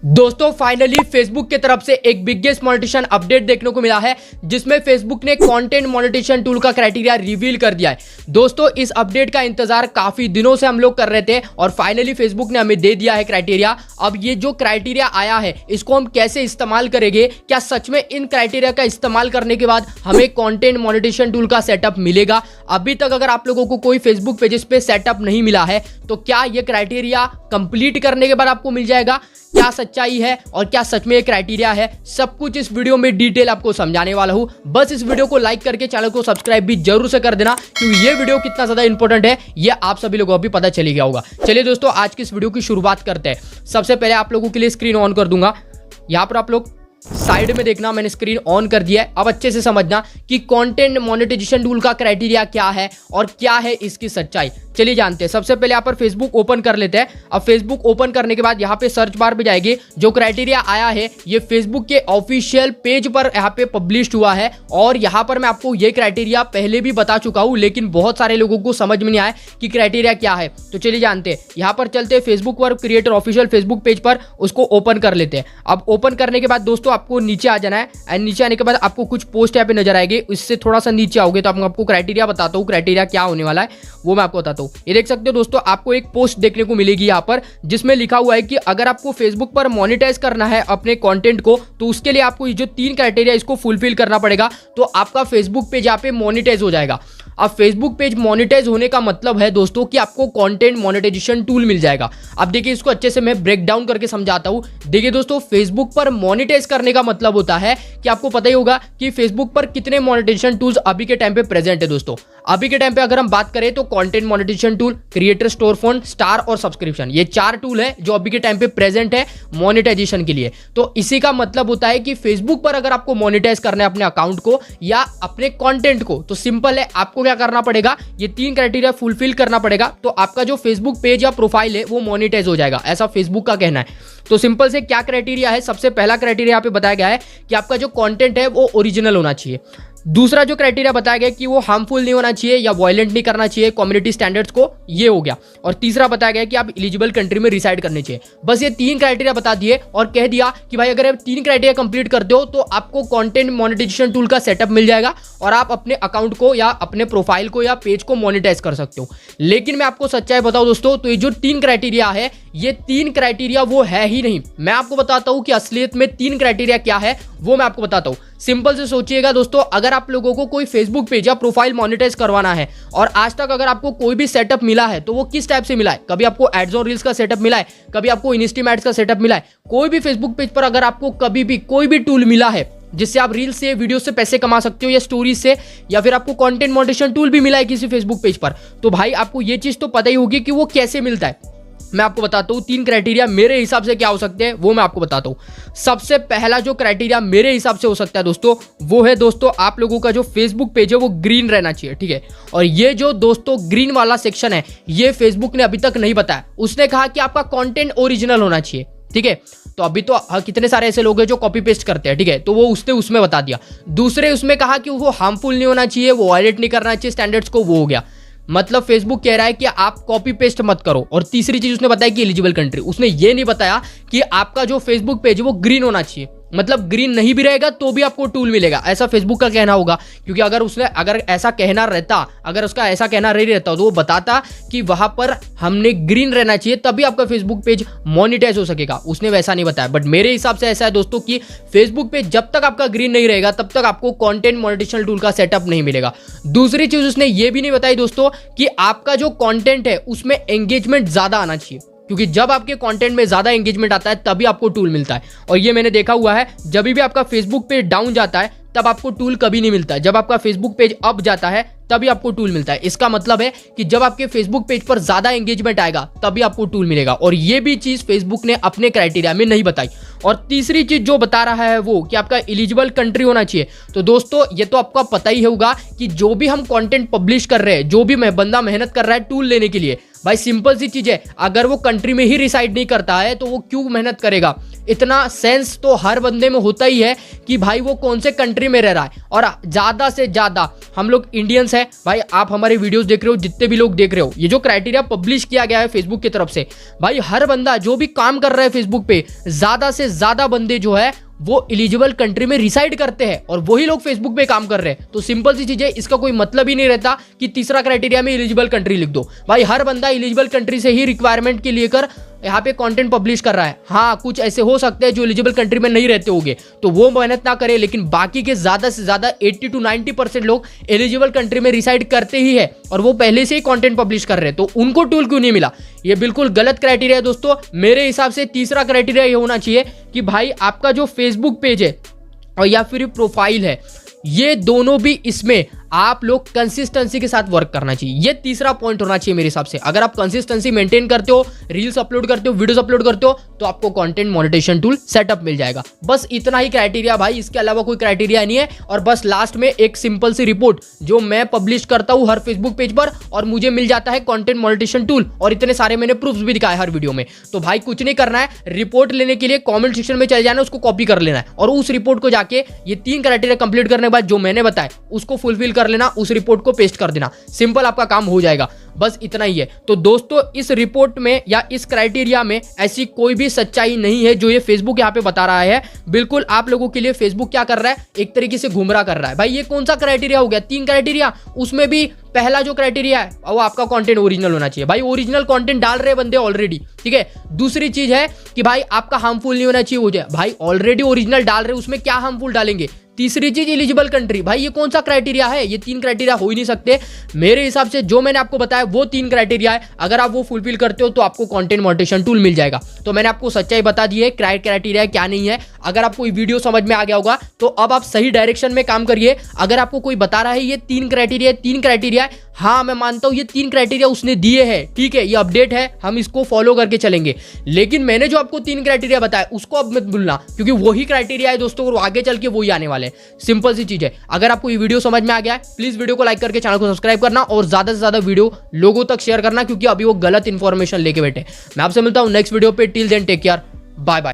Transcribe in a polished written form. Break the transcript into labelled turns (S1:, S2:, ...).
S1: दोस्तों finally Facebook की तरफ से एक बिगेस्ट मोनेटाइजेशन अपडेट देखने को मिला है, जिसमें फेसबुक ने कंटेंट मोनेटाइजेशन टूल का क्राइटेरिया रिवील कर दिया है। दोस्तों इस अपडेट का इंतजार काफी दिनों से हम लोग कर रहे थे और फाइनली फेसबुक ने हमें दे दिया है क्राइटेरिया। अब ये जो क्राइटेरिया आया है इसको हम कैसे इस्तेमाल करेंगे, क्या सच में इन क्राइटेरिया का इस्तेमाल करने के बाद हमें कंटेंट मोनेटाइजेशन टूल का सेटअप मिलेगा? अभी तक अगर आप लोगों को कोई फेसबुक पेजेस पे सेटअप नहीं मिला है तो क्या ये क्राइटेरिया कंप्लीट करने के बाद आपको मिल जाएगा? क्या सच्चाई है और क्या सच में ये क्राइटेरिया है, सब कुछ इस वीडियो में डिटेल आपको समझाने वाला हूं। बस इस वीडियो को लाइक करके चैनल को सब्सक्राइब भी जरूर से कर देना, क्योंकि ये वीडियो कितना ज्यादा इंपॉर्टेंट है ये आप सभी लोगों को भी पता चली गया होगा। चलिए दोस्तों आज की इस वीडियो की शुरुआत करते हैं। सबसे पहले आप लोगों के लिए स्क्रीन ऑन कर दूंगा। यहाँ पर आप लोग साइड में देखना, मैंने स्क्रीन ऑन कर दिया है। अब अच्छे से समझना कि कंटेंट मोनेटाइजेशन टूल का क्राइटेरिया क्या है और क्या है इसकी सच्चाई। चलिए जानते हैं। सबसे पहले यहाँ पर फेसबुक ओपन कर लेते हैं। अब फेसबुक ओपन करने के बाद यहाँ पे सर्च बार पे जाएंगे। जो क्राइटेरिया आया है ये फेसबुक के ऑफिशियल पेज पर यहाँ पे पब्लिश हुआ है और यहाँ पर मैं आपको ये क्राइटेरिया पहले भी बता चुका हूँ, लेकिन बहुत सारे लोगों को समझ में नहीं आया कि क्राइटेरिया क्या है। तो चलिए जानते हैं। यहाँ पर चलते हैं फेसबुक पर क्रिएटर ऑफिशियल फेसबुक पेज पर, उसको ओपन कर लेते हैं। अब ओपन करने के बाद दोस्तों आपको नीचे आ जाना है एंड नीचे आने के बाद आपको कुछ पोस्ट यहाँ पे नजर आएगी। इससे थोड़ा सा नीचे आओगे तो आपको क्राइटेरिया बताता हूँ, क्राइटेरिया क्या होने वाला है वो मैं आपको बताता हूँ। ये देख सकते हो दोस्तों, आपको एक पोस्ट देखने को मिलेगी यहाँ पर, जिसमें लिखा हुआ है कि अगर आपको फेसबुक पर मोनेटाइज करना है अपने कंटेंट को तो उसके लिए आपको ये जो 3 क्राइटेरिया इसको फुलफिल करना पड़ेगा, तो आपका फेसबुक पेज यहाँ पे मोनेटाइज हो जाएगा। अब फेसबुक पेज मोनेटाइज होने का मतलब है दोस्तों कि आपको कंटेंट मोनेटाइजेशन टूल मिल जाएगा। अब देखिए इसको अच्छे से मैं ब्रेक डाउन करके समझाता हूं। देखिए दोस्तों, फेसबुक पर मोनेटाइज करने का मतलब होता है कि आपको पता ही होगा कि फेसबुक पर कितने मोनेटाइजेशन टूल्स अभी के टाइम पे प्रेजेंट है। दोस्तों अभी के टाइम पे अगर हम बात करें तो content monetization tool, creator store fund, star और सब्सक्रिप्शन, ये 4 टूल है जो अभी के टाइम पे प्रेजेंट है मोनेटाइजेशन के लिए। तो इसी का मतलब होता है कि फेसबुक पर अगर आपको मोनेटाइज करना है अपने अकाउंट को या अपने कंटेंट को, तो सिंपल है, आपको क्या करना पड़ेगा, ये 3 क्राइटेरिया फुलफिल करना पड़ेगा, तो आपका जो फेसबुक पेज या प्रोफाइल है वो मोनेटाइज हो जाएगा, ऐसा फेसबुक का कहना है। तो सिंपल से क्या क्राइटेरिया है, सबसे पहला क्राइटेरिया यहाँ पे बताया गया है कि आपका जो कंटेंट है वो ओरिजिनल होना चाहिए। दूसरा जो क्राइटेरिया बताया गया कि वो हार्मफुल नहीं होना चाहिए या वायलेंट नहीं करना चाहिए कम्युनिटी स्टैंडर्ड्स को, ये हो गया। और तीसरा बताया गया कि आप एलिजिबल कंट्री में रिसाइड करने चाहिए। बस ये 3 क्राइटेरिया बता दिए और कह दिया कि भाई अगर आप 3 क्राइटेरिया कंप्लीट करते हो तो आपको कंटेंट मोनेटाइजेशन टूल का सेटअप मिल जाएगा और आप अपने अकाउंट को या अपने प्रोफाइल को या पेज को मोनेटाइज कर सकते हो। लेकिन मैं आपको सच्चाई बताऊं दोस्तों, तो ये जो 3 क्राइटेरिया है ये 3 क्राइटेरिया वो है ही नहीं। मैं आपको बताता हूं कि असलियत में 3 क्राइटेरिया क्या है वो मैं आपको बताता हूं। सिंपल से सोचिएगा दोस्तों, अगर आप लोगों को कोई फेसबुक पेज या प्रोफाइल मोनेटाइज करवाना है और आज तक अगर आपको कोई भी सेटअप मिला है तो वो किस टाइप से मिला है? कभी आपको एड्स ऑन रील्स का सेटअप मिला है, कभी आपको इंस्टाग्राम एड्स का सेटअप मिला है। कोई भी फेसबुक पेज पर अगर आपको कभी भी कोई भी टूल मिला है जिससे आप रील्स से, वीडियो से पैसे कमा सकते हो या स्टोरीज से, या फिर आपको कंटेंट मोनेटाइजेशन टूल भी मिला है किसी फेसबुक पेज पर, तो भाई आपको ये चीज तो पता ही होगी कि वो कैसे मिलता है। मैं आपको बताता हूँ 3 क्राइटेरिया मेरे हिसाब से क्या हो सकते हैं वो मैं आपको बताता हूँ। सबसे पहला जो क्राइटेरिया मेरे हिसाब से हो सकता है दोस्तों, वो है दोस्तों आप लोगों का जो फेसबुक पेज है वो ग्रीन रहना चाहिए, ठीक है। और ये जो दोस्तों ग्रीन वाला सेक्शन है ये फेसबुक ने अभी तक नहीं बताया। उसने कहा कि आपका कंटेंट ओरिजिनल होना चाहिए, ठीक है। तो अभी तो कितने सारे ऐसे लोग हैं जो कॉपी पेस्ट करते हैं, ठीक है, तो वो उसने उसमें बता दिया। दूसरे उसमें कहा कि वो हार्मफुल नहीं होना चाहिए, वो वायलेट नहीं करना चाहिए स्टैंडर्ड्स को, वो हो गया। मतलब फेसबुक कह रहा है कि आप कॉपी पेस्ट मत करो। और तीसरी चीज उसने बताया कि एलिजिबल कंट्री, उसने ये नहीं बताया कि आपका जो फेसबुक पेज है वो ग्रीन होना चाहिए। मतलब ग्रीन नहीं भी रहेगा तो भी आपको टूल मिलेगा, ऐसा फेसबुक का कहना होगा। क्योंकि अगर ऐसा कहना रहता, अगर उसका ऐसा कहना नहीं रहता तो वो बताता कि वहां पर हमने ग्रीन रहना चाहिए तभी आपका फेसबुक पेज मोनेटाइज हो सकेगा। उसने वैसा नहीं बताया। बट मेरे हिसाब से ऐसा है दोस्तों कि फेसबुक पेज जब तक आपका ग्रीन नहीं रहेगा तब तक आपको कंटेंट मोनेटाइजेशन टूल का सेटअप नहीं मिलेगा। दूसरी चीज उसने ये भी नहीं बताई दोस्तों कि आपका जो कंटेंट है उसमें एंगेजमेंट ज्यादा आना चाहिए, क्योंकि जब आपके कंटेंट में ज्यादा एंगेजमेंट आता है तभी आपको टूल मिलता है। और ये मैंने देखा हुआ है, जब भी आपका फेसबुक पेज डाउन जाता है तब आपको टूल कभी नहीं मिलता है। जब आपका फेसबुक पेज अप जाता है तभी आपको टूल मिलता है। इसका मतलब है कि जब आपके फेसबुक पेज पर ज्यादा एंगेजमेंट आएगा तभी आपको टूल मिलेगा। और ये भी चीज फेसबुक ने अपने क्राइटेरिया में नहीं बताई। और तीसरी चीज जो बता रहा है वो कि आपका एलिजिबल कंट्री होना चाहिए। तो दोस्तों ये तो आपको पता ही होगा कि जो भी हम कंटेंट पब्लिश कर रहे हैं, जो भी बंदा मेहनत कर रहा है टूल लेने के लिए, भाई सिंपल सी चीज है, अगर वो कंट्री में ही रिसाइड नहीं करता है तो वो क्यों मेहनत करेगा। इतना सेंस तो हर बंदे में होता ही है कि भाई वो कौन से कंट्री में रह रहा है। और ज्यादा से ज्यादा हम लोग इंडियंस हैं भाई, आप हमारे वीडियोस देख रहे हो, जितने भी लोग देख रहे हो, ये जो क्राइटेरिया पब्लिश किया गया है फेसबुक की तरफ से, भाई हर बंदा जो भी काम कर रहा है फेसबुक पे, ज्यादा से ज्यादा बंदे जो है वो एलिजिबल कंट्री में रिसाइड करते हैं और वही लोग फेसबुक पे काम कर रहे हैं। तो सिंपल सी चीज है, इसका कोई मतलब ही नहीं रहता कि तीसरा क्राइटेरिया में एलिजिबल कंट्री लिख दो। भाई हर बंदा एलिजिबल कंट्री से ही रिक्वायरमेंट के लेकर यहाँ पे कंटेंट पब्लिश कर रहा है। हाँ, कुछ ऐसे हो सकते हैं जो एलिजिबल कंट्री में नहीं रहते होंगे, तो वो मेहनत ना करे, लेकिन बाकी के ज्यादा से ज्यादा 80 to 90% लोग एलिजिबल कंट्री में रिसाइड करते ही है और वो पहले से ही कंटेंट पब्लिश कर रहे हैं, तो उनको टूल क्यों नहीं मिला। ये बिल्कुल गलत क्राइटेरिया है दोस्तों। मेरे हिसाब से तीसरा क्राइटेरिया ये होना चाहिए कि भाई आपका जो फेसबुक पेज है और या फिर प्रोफाइल है, ये दोनों भी इसमें आप लोग कंसिस्टेंसी के साथ वर्क करना चाहिए। ये तीसरा पॉइंट होना चाहिए मेरे हिसाब से। अगर आप कंसिस्टेंसी मेंटेन करते हो, रील्स अपलोड करते हो, वीडियोस अपलोड करते हो, तो आपको कंटेंट मोनेटाइजेशन टूल सेटअप मिल जाएगा। बस इतना ही क्राइटेरिया भाई, इसके अलावा कोई क्राइटेरिया नहीं है। और बस लास्ट में एक सिंपल सी रिपोर्ट जो मैं पब्लिश करता हूं हर फेसबुक पेज पर और मुझे मिल जाता है कंटेंट मोनेटाइजेशन टूल, और इतने सारे मैंने प्रूफ्स भी दिखाए हर वीडियो में। तो भाई कुछ नहीं करना है, रिपोर्ट लेने के लिए कॉमेंट सेक्शन में चले जाना, उसको कॉपी कर लेना है और उस रिपोर्ट को जाके ये 3 क्राइटेरिया कंप्लीट करने के बाद जो मैंने बताया उसको फुलफिल कर लेना, उस रिपोर्ट को पेस्ट कर देना। सिंपल, आपका काम हो जाएगा। बस इतना ही है। तो दोस्तों इस रिपोर्ट में या इस क्राइटेरिया में ऐसी कोई भी सच्चाई नहीं है जो ये फेसबुक यहाँ पे बता रहा है। बिल्कुल आप लोगों के लिए फेसबुक क्या कर रहा है, एक तरीके से गुमराह कर रहा है। भाई ये कौन सा क्राइटेरिया हो गया, 3 क्राइटेरिया, उसमें भी पहला जो क्राइटेरिया है वो आपका कंटेंट ओरिजिनल होना चाहिए। भाई ओरिजिनल कंटेंट डाल रहे बंदे ऑलरेडी, ठीक है। दूसरी चीज है कि भाई आपका हार्मफुल नहीं होना चाहिए, हो जाए। भाई ऑलरेडी ओरिजिनल डाल रहे, उसमें क्या हार्मफुल डालेंगे। तीसरी चीज एलिजिबल कंट्री, भाई ये कौन सा क्राइटेरिया है, ये 3 क्राइटेरिया हो ही नहीं सकते। मेरे हिसाब से जो मैंने आपको बताया वो 3 क्राइटेरिया है, अगर आप वो फुलफिल करते हो तो आपको कंटेंट मोनेटाइजेशन टूल मिल जाएगा। तो मैंने आपको सच्चाई बता दी है, क्राइटेरिया क्या नहीं है। अगर आपको ये वीडियो समझ में आ गया होगा तो अब आप सही डायरेक्शन में काम करिए। अगर आपको कोई बता रहा है ये 3 क्राइटेरिया है, हाँ मैं मानता हूं ये 3 क्राइटेरिया उसने दिए हैं, ठीक है, ये अपडेट है, हम इसको फॉलो करके चलेंगे। लेकिन मैंने जो आपको 3 क्राइटेरिया बताया उसको अब मत भूलना, क्योंकि वही क्राइटेरिया है दोस्तों और आगे चल के वही आने वाले हैं। सिंपल सी चीज है। अगर आपको ये वीडियो समझ में आ गया है, प्लीज वीडियो को लाइक करके चैनल को सब्सक्राइब करना और ज्यादा से ज्यादा वीडियो लोगों तक शेयर करना, क्योंकि अभी वो गलत इंफॉर्मेशन लेके बैठे। मैं आपसे मिलता हूं नेक्स्ट वीडियो पे। Till then take care, bye bye.